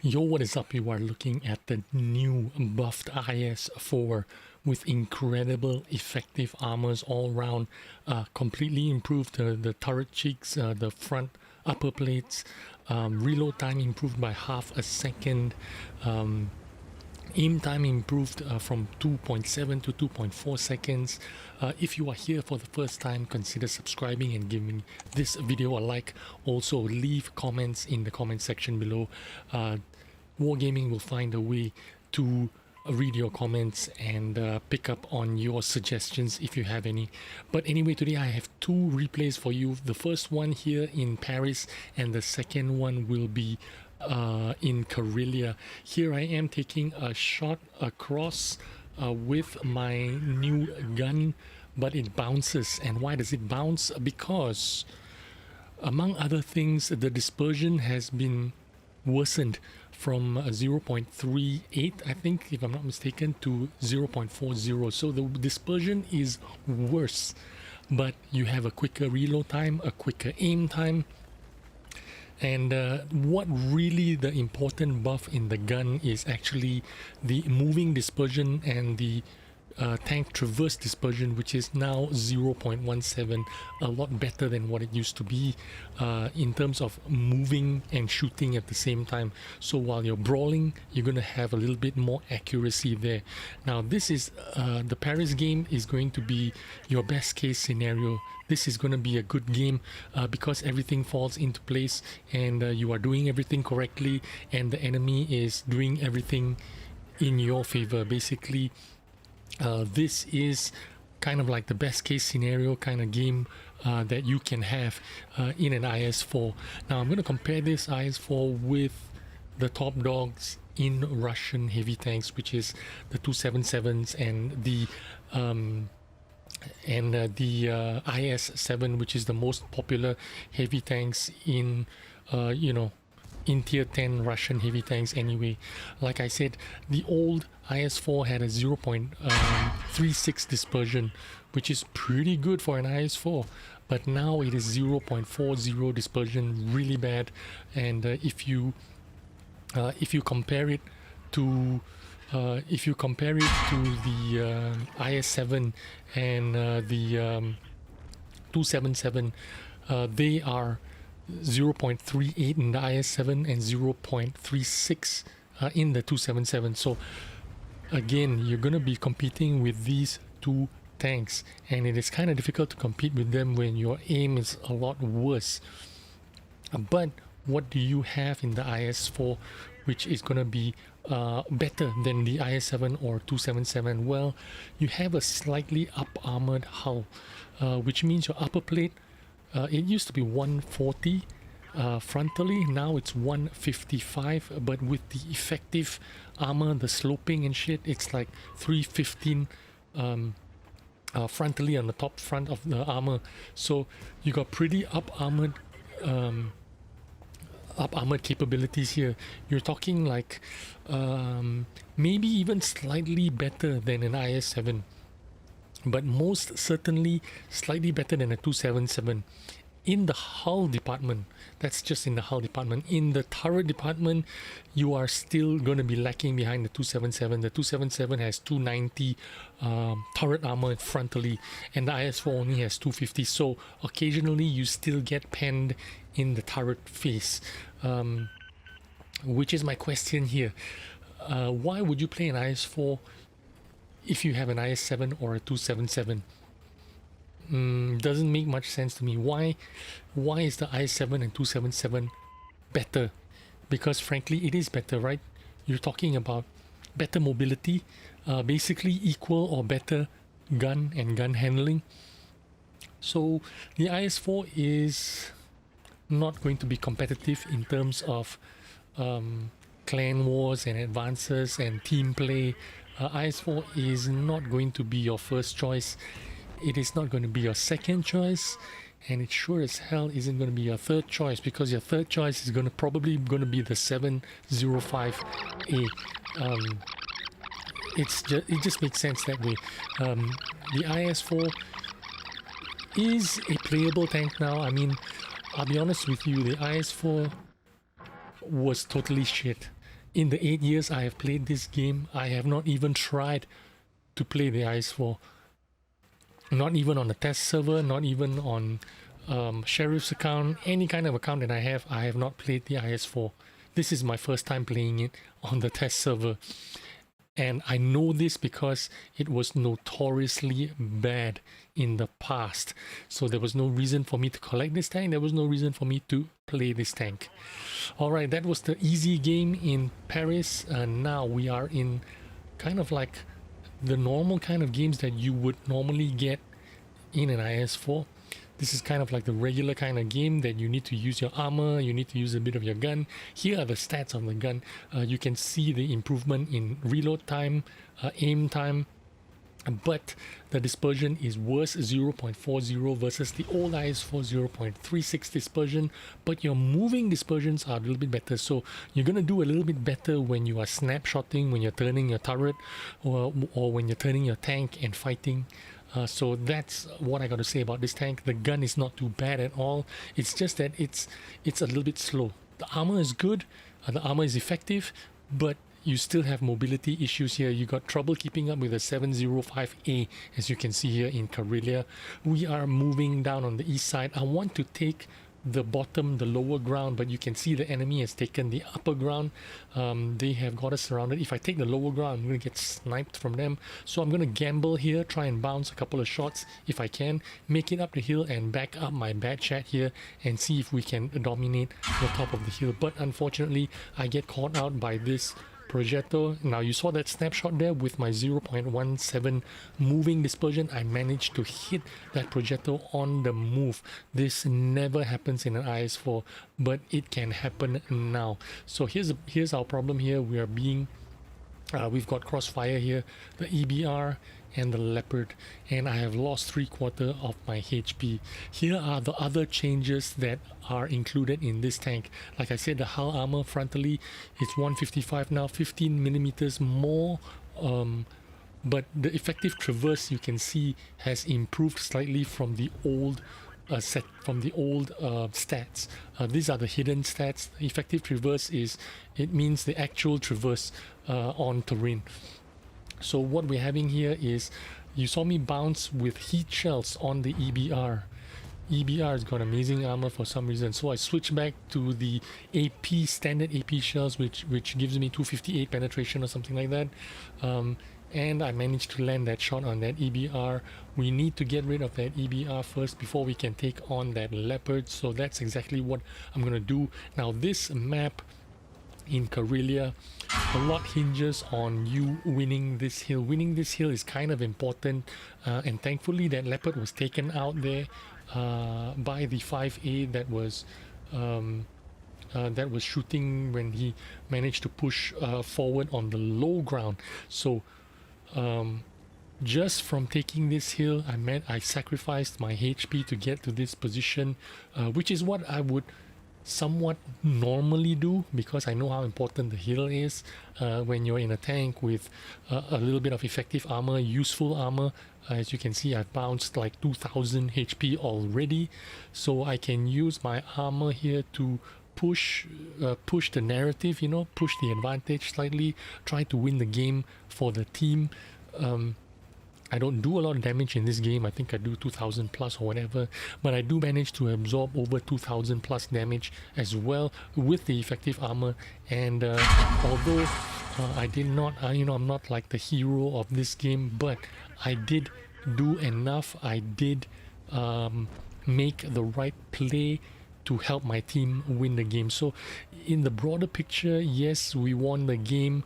Yo, what is up? You are looking at the new buffed IS-4 with incredible effective armors all around, completely improved the turret cheeks, the front upper plates, reload time improved by half a second, aim time improved from 2.7 to 2.4 seconds. If you are here for the first time, consider subscribing and giving this video a like. Also, leave comments in the comment section below. Wargaming will find a way to read your comments and pick up on your suggestions if you have any. But anyway, today I have two replays for you. The first one here in Paris and the second one will be in Karlia. Here I am taking a shot across with my new gun, but it bounces. And why does it bounce? Because among other things, the dispersion has been worsened from 0.38, I think, if I'm not mistaken, to 0.40. So the dispersion is worse, but you have a quicker reload time, a quicker aim time. And what really the important buff in the gun is actually the moving dispersion and the tank traverse dispersion, which is now 0.17, a lot better than what it used to be in terms of moving and shooting at the same time. So while you're brawling, you're going to have a little bit more accuracy there. Now this is the Paris game is going to be your best case scenario. This is going to be a good game because everything falls into place and you are doing everything correctly and the enemy is doing everything in your favor. Basically, this is kind of like the best case scenario kind of game that you can have in an IS-4. Now I'm going to compare this IS-4 with the top dogs in Russian heavy tanks, which is the 277s and the IS-7, which is the most popular heavy tanks in in tier 10 Russian heavy tanks anyway. Like I said, the old IS-4 had a 0.36 dispersion, which is pretty good for an IS-4, but now it is 0.40 dispersion, really bad. And if you compare it to the IS-7 and the 277, they are 0.38 in the IS-7 and 0.36 in the 277. So again, you're going to be competing with these two tanks, and it is kind of difficult to compete with them when your aim is a lot worse. But what do you have in the IS-4 which is going to be better than the IS-7 or 277? Well, you have a slightly up armored hull, which means your upper plate, it used to be 140 frontally, now it's 155, but with the effective armor, the sloping and shit, it's like 315 frontally on the top front of the armor. So you got pretty up armored capabilities here. You're talking like maybe even slightly better than an IS-7, but most certainly slightly better than a 277 in the hull department. That's just in the hull department. In the turret department, you are still going to be lacking behind the 277. The 277 has 290 turret armor frontally, and the IS-4 only has 250. So occasionally you still get penned in the turret face, which is my question here. Why would you play an IS-4 if you have an IS-7 or a 277? Doesn't make much sense to me. Why is the IS-7 and 277 better? Because frankly, it is better, right? You're talking about better mobility, basically equal or better gun and gun handling. So the IS-4 is not going to be competitive in terms of clan wars and advances and team play. IS-4 is not going to be your first choice. It is not going to be your second choice, and it sure as hell isn't going to be your third choice, because your third choice is probably going to be the 705A. It just makes sense that way. The IS-4 is a playable tank now. I mean, I'll be honest with you, the IS-4 was totally shit. In the 8 years I have played this game, I have not even tried to play the IS-4. Not even on the test server, not even on Sheriff's account, any kind of account that I have not played the IS-4. This is my first time playing it on the test server. And I know this because it was notoriously bad in the past. So there was no reason for me to collect this tank. There was no reason for me to play this tank. Alright, that was the easy game in Paris. Now we are in kind of like the normal kind of games that you would normally get in an IS-4. This is kind of like the regular kind of game that you need to use your armor, you need to use a bit of your gun. Here are the stats of the gun. You can see the improvement in reload time, aim time, but the dispersion is worse, 0.40 versus the old IS-4 0.36 dispersion, but your moving dispersions are a little bit better. So you're going to do a little bit better when you are snapshotting, when you're turning your turret, or when you're turning your tank and fighting. So that's what I got to say about this tank. The gun is not too bad at all. It's just that it's a little bit slow. The armor is good, the armor is effective, but you still have mobility issues here. You got trouble keeping up with the 705A, as you can see here in Karlia. We are moving down on the east side. I want to take the bottom, the lower ground, but you can see the enemy has taken the upper ground. They have got us surrounded. If I take the lower ground, I'm going to get sniped from them. So I'm going to gamble here, try and bounce a couple of shots if I can, make it up the hill and back up my bad chat here and see if we can dominate the top of the hill. But unfortunately, I get caught out by this projectile. Now you saw that snapshot there with my 0.17 moving dispersion. I managed to hit that projectile on the move. This never happens in an IS-4, but it can happen now. So here's our problem here. We are being we've got crossfire here, the EBR and the leopard, and I have lost 3/4 of my HP. Here are the other changes that are included in this tank. Like I said, the hull armor frontally it's 155 now, 15 millimeters more, but the effective traverse you can see has improved slightly from the old stats. These are the hidden stats. The effective traverse it means the actual traverse on terrain. So what we're having here is, you saw me bounce with heat shells on the EBR. EBR has got amazing armor for some reason, so I switch back to the AP, standard AP shells, which gives me 258 penetration or something like that. And I managed to land that shot on that EBR. We need to get rid of that EBR first before we can take on that leopard, so that's exactly what I'm gonna do. Now this map in Karlia, a lot hinges on you winning this hill. Winning this hill is kind of important, and thankfully that leopard was taken out there by the 5A that was shooting when he managed to push forward on the low ground. So just from taking this hill, I sacrificed my HP to get to this position, which is what I would somewhat normally do, because I know how important the hill is when you're in a tank with a little bit of effective armor, useful armor. As you can see, I've bounced like 2000 HP already, so I can use my armor here to push the narrative, you know, push the advantage slightly, try to win the game for the team. I don't do a lot of damage in this game. I think I do 2000 plus or whatever, but I do manage to absorb over 2000 plus damage as well with the effective armor. And although I did not, you know, I'm not like the hero of this game, but I did do enough. I did make the right play to help my team win the game. So in the broader picture, yes, we won the game.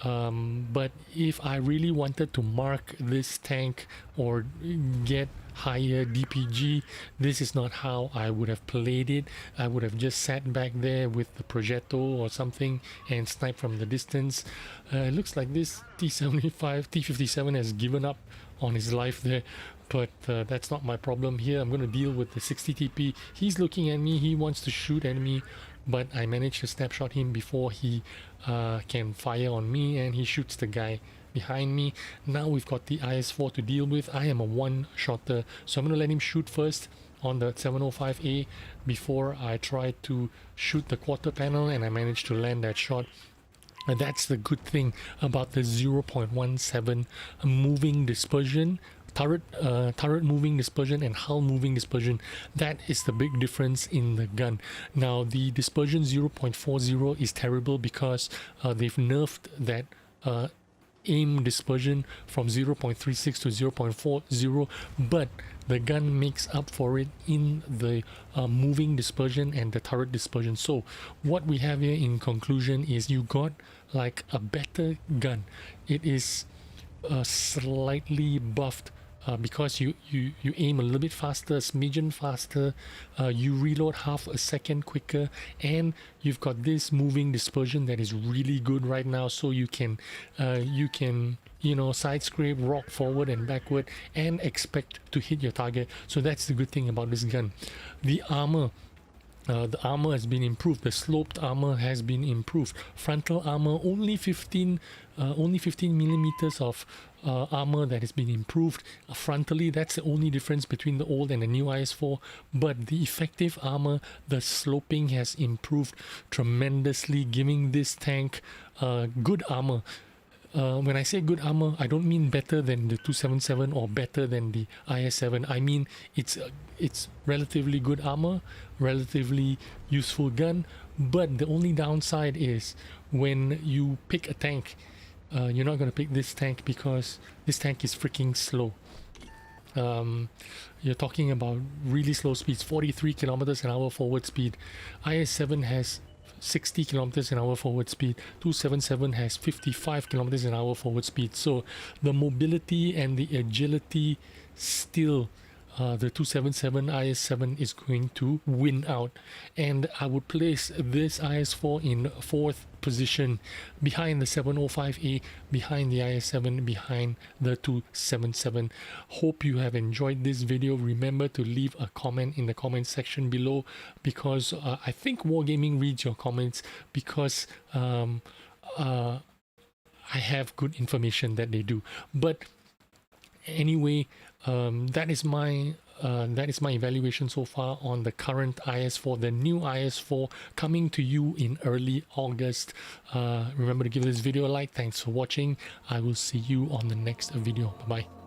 But if I really wanted to mark this tank or get higher DPG, this is not how I would have played it. I would have just sat back there with the projectile or something and sniped from the distance. It looks like this T57 has given up on his life there, but that's not my problem here. I'm going to deal with the 60 TP. He's looking at me, he wants to shoot at me, but I managed to snapshot him before he can fire on me, and he shoots the guy behind me. Now we've got the IS-4 to deal with. I am a one-shotter, so I'm going to let him shoot first on the 705A before I try to shoot the quarter panel, and I managed to land that shot. That's the good thing about the 0.17 moving dispersion, turret moving dispersion and hull moving dispersion. That is the big difference in the gun. Now the dispersion 0.40 is terrible because they've nerfed that aim dispersion from 0.36 to 0.40, but the gun makes up for it in the moving dispersion and the turret dispersion. So what we have here in conclusion is you got like a better gun. It is slightly buffed because you aim a little bit faster, a smidgen faster, you reload half a second quicker, and you've got this moving dispersion that is really good right now. So you can you know, side scrape, rock forward and backward, and expect to hit your target. So that's the good thing about this gun. The armor has been improved. The sloped armor has been improved. Frontal armor, only 15 millimeters of armor that has been improved. Frontally, that's the only difference between the old and the new IS-4. But the effective armor, the sloping has improved tremendously, giving this tank good armor. When I say good armor, I don't mean better than the 277 or better than the IS-7. I mean it's relatively good armor, relatively useful gun. But the only downside is when you pick a tank, you're not going to pick this tank because this tank is freaking slow. You're talking about really slow speeds, 43 kilometers an hour forward speed. IS-7 has 60 kilometers an hour forward speed. 277 has 55 kilometers an hour forward speed. So the mobility and the agility still, the 277 IS-7 is going to win out, and I would place this IS-4 in 4th position, behind the 705A, behind the IS-7, behind the 277. Hope you have enjoyed this video. Remember to leave a comment in the comment section below, because I think Wargaming reads your comments, because I have good information that they do. But anyway, that is my evaluation so far on the current IS-4, the new IS-4 coming to you in early August. Remember to give this video a like. Thanks for watching. I will see you on the next video. Bye bye.